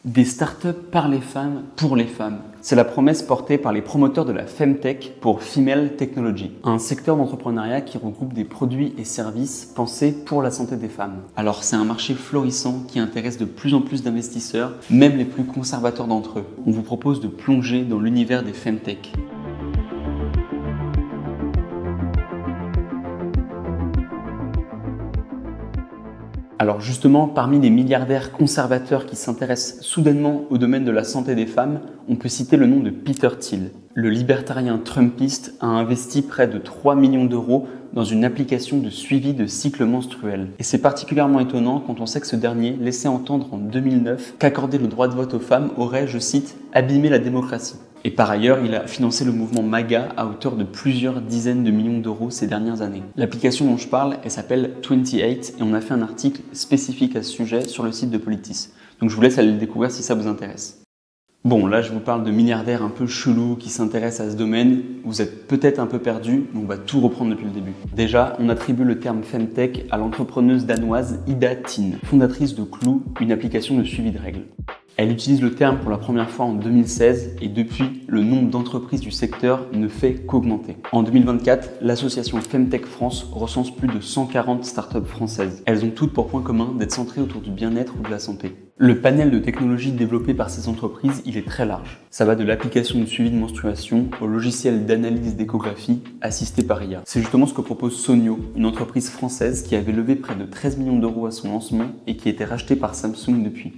Des startups par les femmes, pour les femmes. C'est la promesse portée par les promoteurs de la Femtech pour Female Technology, un secteur d'entrepreneuriat qui regroupe des produits et services pensés pour la santé des femmes. Alors c'est un marché florissant qui intéresse de plus en plus d'investisseurs, même les plus conservateurs d'entre eux. On vous propose de plonger dans l'univers des Femtech. Alors justement, parmi les milliardaires conservateurs qui s'intéressent soudainement au domaine de la santé des femmes, on peut citer le nom de Peter Thiel. Le libertarien trumpiste a investi près de 3 millions d'euros dans une application de suivi de cycle menstruel. Et c'est particulièrement étonnant quand on sait que ce dernier laissait entendre en 2009 qu'accorder le droit de vote aux femmes aurait, je cite, « abîmé la démocratie ». Et par ailleurs, il a financé le mouvement MAGA à hauteur de plusieurs dizaines de millions d'euros ces dernières années. L'application dont je parle, elle s'appelle 28 et on a fait un article spécifique à ce sujet sur le site de Politis. Donc je vous laisse aller le découvrir si ça vous intéresse. Bon, là je vous parle de milliardaires un peu chelous qui s'intéressent à ce domaine. Vous êtes peut-être un peu perdu, mais on va tout reprendre depuis le début. Déjà, on attribue le terme Femtech à l'entrepreneuse danoise Ida Tin, fondatrice de Clue, une application de suivi de règles. Elle utilise le terme pour la première fois en 2016 et depuis, le nombre d'entreprises du secteur ne fait qu'augmenter. En 2024, l'association Femtech France recense plus de 140 startups françaises. Elles ont toutes pour point commun d'être centrées autour du bien-être ou de la santé. Le panel de technologies développées par ces entreprises, il est très large. Ça va de l'application de suivi de menstruation au logiciel d'analyse d'échographie assisté par IA. C'est justement ce que propose Sonio, une entreprise française qui avait levé près de 13 millions d'euros à son lancement et qui a été rachetée par Samsung depuis.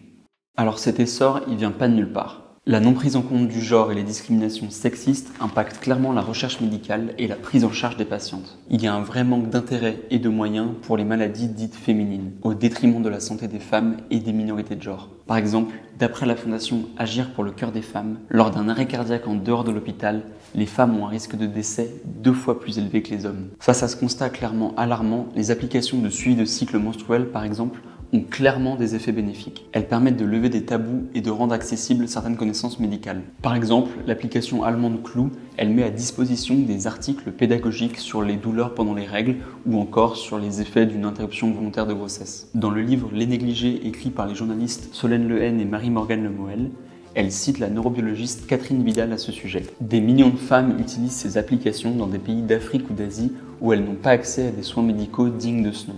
Alors cet essor, il vient pas de nulle part. La non prise en compte du genre et les discriminations sexistes impactent clairement la recherche médicale et la prise en charge des patientes. Il y a un vrai manque d'intérêt et de moyens pour les maladies dites féminines, au détriment de la santé des femmes et des minorités de genre. Par exemple, d'après la fondation Agir pour le cœur des femmes, lors d'un arrêt cardiaque en dehors de l'hôpital, les femmes ont un risque de décès 2 fois plus élevé que les hommes. Face à ce constat clairement alarmant, les applications de suivi de cycle menstruel, par exemple, ont clairement des effets bénéfiques. Elles permettent de lever des tabous et de rendre accessibles certaines connaissances médicales. Par exemple, l'application allemande Clue, elle met à disposition des articles pédagogiques sur les douleurs pendant les règles ou encore sur les effets d'une interruption volontaire de grossesse. Dans le livre Les Négligés, écrit par les journalistes Solène Lehen et Marie-Morgane Lemoel, elle cite la neurobiologiste Catherine Vidal à ce sujet. Des millions de femmes utilisent ces applications dans des pays d'Afrique ou d'Asie où elles n'ont pas accès à des soins médicaux dignes de ce nom.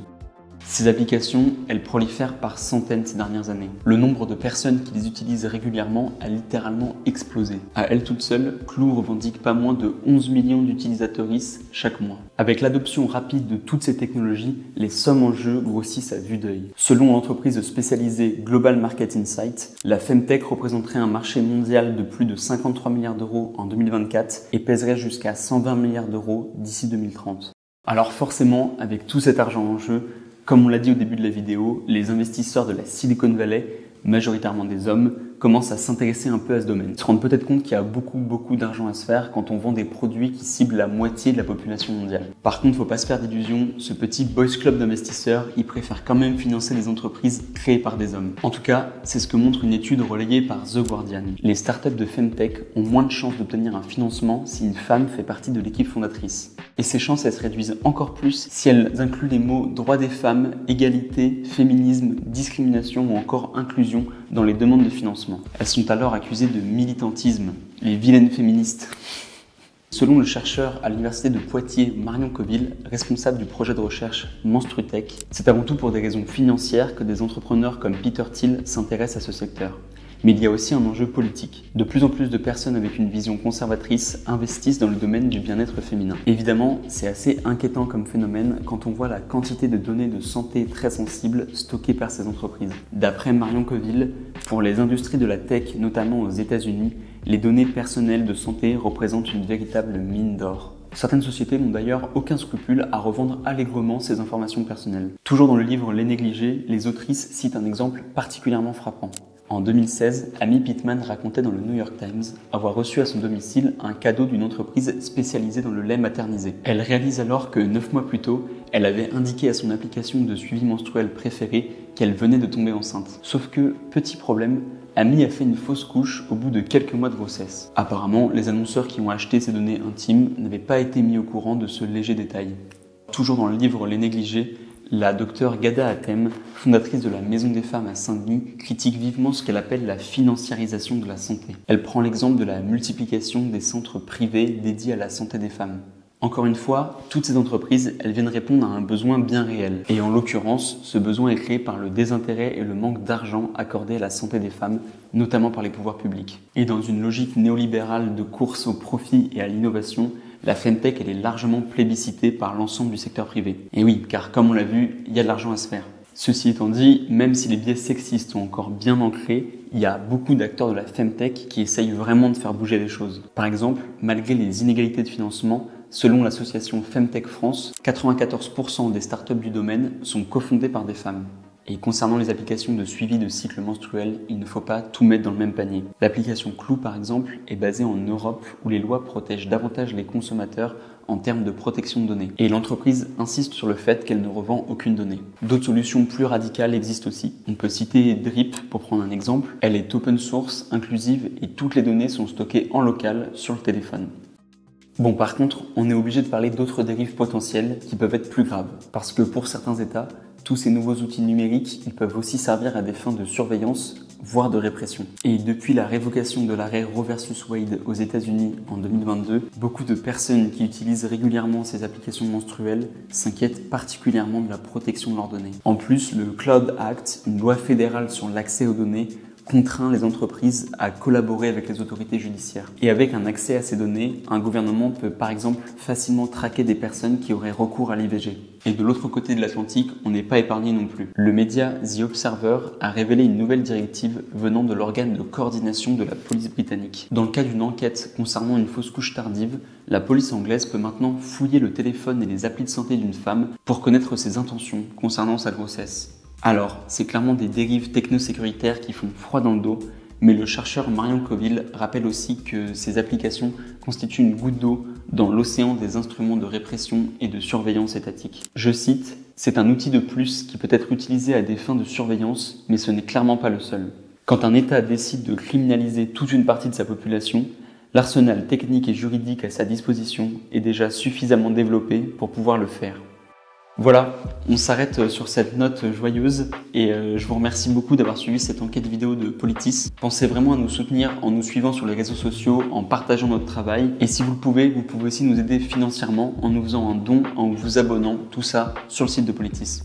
Ces applications, elles prolifèrent par centaines ces dernières années. Le nombre de personnes qui les utilisent régulièrement a littéralement explosé. À elle toute seule, Clue revendique pas moins de 11 millions d'utilisatrices chaque mois. Avec l'adoption rapide de toutes ces technologies, les sommes en jeu grossissent à vue d'œil. Selon l'entreprise spécialisée Global Market Insight, la Femtech représenterait un marché mondial de plus de 53 milliards d'euros en 2024 et pèserait jusqu'à 120 milliards d'euros d'ici 2030. Alors forcément, avec tout cet argent en jeu, comme on l'a dit au début de la vidéo, les investisseurs de la Silicon Valley, majoritairement des hommes, commencent à s'intéresser un peu à ce domaine. Ils se rendent peut-être compte qu'il y a beaucoup d'argent à se faire quand on vend des produits qui ciblent la moitié de la population mondiale. Par contre, faut pas se faire d'illusions, ce petit boys club d'investisseurs, ils préfèrent quand même financer des entreprises créées par des hommes. En tout cas, c'est ce que montre une étude relayée par The Guardian. Les startups de Femtech ont moins de chances d'obtenir un financement si une femme fait partie de l'équipe fondatrice. Et ces chances, elles se réduisent encore plus si elles incluent les mots droits des femmes, égalité, féminisme, discrimination ou encore inclusion dans les demandes de financement. Elles sont alors accusées de militantisme, les vilaines féministes. Selon le chercheur à l'université de Poitiers, Marion Coville, responsable du projet de recherche Menstrutech, c'est avant tout pour des raisons financières que des entrepreneurs comme Peter Thiel s'intéressent à ce secteur. Mais il y a aussi un enjeu politique. De plus en plus de personnes avec une vision conservatrice investissent dans le domaine du bien-être féminin. Évidemment, c'est assez inquiétant comme phénomène quand on voit la quantité de données de santé très sensibles stockées par ces entreprises. D'après Marion Coville, pour les industries de la tech, notamment aux États-Unis, les données personnelles de santé représentent une véritable mine d'or. Certaines sociétés n'ont d'ailleurs aucun scrupule à revendre allègrement ces informations personnelles. Toujours dans le livre Les Négligés, les autrices citent un exemple particulièrement frappant. En 2016, Amy Pittman racontait dans le New York Times avoir reçu à son domicile un cadeau d'une entreprise spécialisée dans le lait maternisé. Elle réalise alors que 9 mois plus tôt, elle avait indiqué à son application de suivi menstruel préférée qu'elle venait de tomber enceinte. Sauf que, petit problème, Amy a fait une fausse couche au bout de quelques mois de grossesse. Apparemment, les annonceurs qui ont acheté ces données intimes n'avaient pas été mis au courant de ce léger détail. Toujours dans le livre Les Négligés, La docteure Ghada Hatem, fondatrice de la Maison des Femmes à Saint-Denis, critique vivement ce qu'elle appelle la financiarisation de la santé. Elle prend l'exemple de la multiplication des centres privés dédiés à la santé des femmes. Encore une fois, toutes ces entreprises, elles viennent répondre à un besoin bien réel. Et en l'occurrence, ce besoin est créé par le désintérêt et le manque d'argent accordé à la santé des femmes, notamment par les pouvoirs publics. Et dans une logique néolibérale de course au profit et à l'innovation, la Femtech, elle est largement plébiscitée par l'ensemble du secteur privé. Et oui, car comme on l'a vu, il y a de l'argent à se faire. Ceci étant dit, même si les biais sexistes sont encore bien ancrés, il y a beaucoup d'acteurs de la Femtech qui essayent vraiment de faire bouger les choses. Par exemple, malgré les inégalités de financement, selon l'association Femtech France, 94% des startups du domaine sont cofondées par des femmes. Et concernant les applications de suivi de cycle menstruel, il ne faut pas tout mettre dans le même panier. L'application Clou, par exemple, est basée en Europe où les lois protègent davantage les consommateurs en termes de protection de données. Et l'entreprise insiste sur le fait qu'elle ne revend aucune donnée. D'autres solutions plus radicales existent aussi. On peut citer Drip pour prendre un exemple. Elle est open source, inclusive et toutes les données sont stockées en local sur le téléphone. Bon, par contre, on est obligé de parler d'autres dérives potentielles qui peuvent être plus graves. Parce que pour certains États, tous ces nouveaux outils numériques, ils peuvent aussi servir à des fins de surveillance, voire de répression. Et depuis la révocation de l'arrêt Roe vs Wade aux États-Unis en 2022, beaucoup de personnes qui utilisent régulièrement ces applications menstruelles s'inquiètent particulièrement de la protection de leurs données. En plus, le Cloud Act, une loi fédérale sur l'accès aux données, contraint les entreprises à collaborer avec les autorités judiciaires. Et avec un accès à ces données, un gouvernement peut par exemple facilement traquer des personnes qui auraient recours à l'IVG. Et de l'autre côté de l'Atlantique, on n'est pas épargné non plus. Le média The Observer a révélé une nouvelle directive venant de l'organe de coordination de la police britannique. Dans le cas d'une enquête concernant une fausse couche tardive, la police anglaise peut maintenant fouiller le téléphone et les applis de santé d'une femme pour connaître ses intentions concernant sa grossesse. Alors, c'est clairement des dérives technosécuritaires qui font froid dans le dos, mais le chercheur Marion Coville rappelle aussi que ces applications constituent une goutte d'eau dans l'océan des instruments de répression et de surveillance étatique. Je cite, « C'est un outil de plus qui peut être utilisé à des fins de surveillance, mais ce n'est clairement pas le seul. Quand un État décide de criminaliser toute une partie de sa population, l'arsenal technique et juridique à sa disposition est déjà suffisamment développé pour pouvoir le faire. » Voilà, on s'arrête sur cette note joyeuse et je vous remercie beaucoup d'avoir suivi cette enquête vidéo de Politis. Pensez vraiment à nous soutenir en nous suivant sur les réseaux sociaux, en partageant notre travail et si vous le pouvez, vous pouvez aussi nous aider financièrement en nous faisant un don, en vous abonnant, tout ça sur le site de Politis.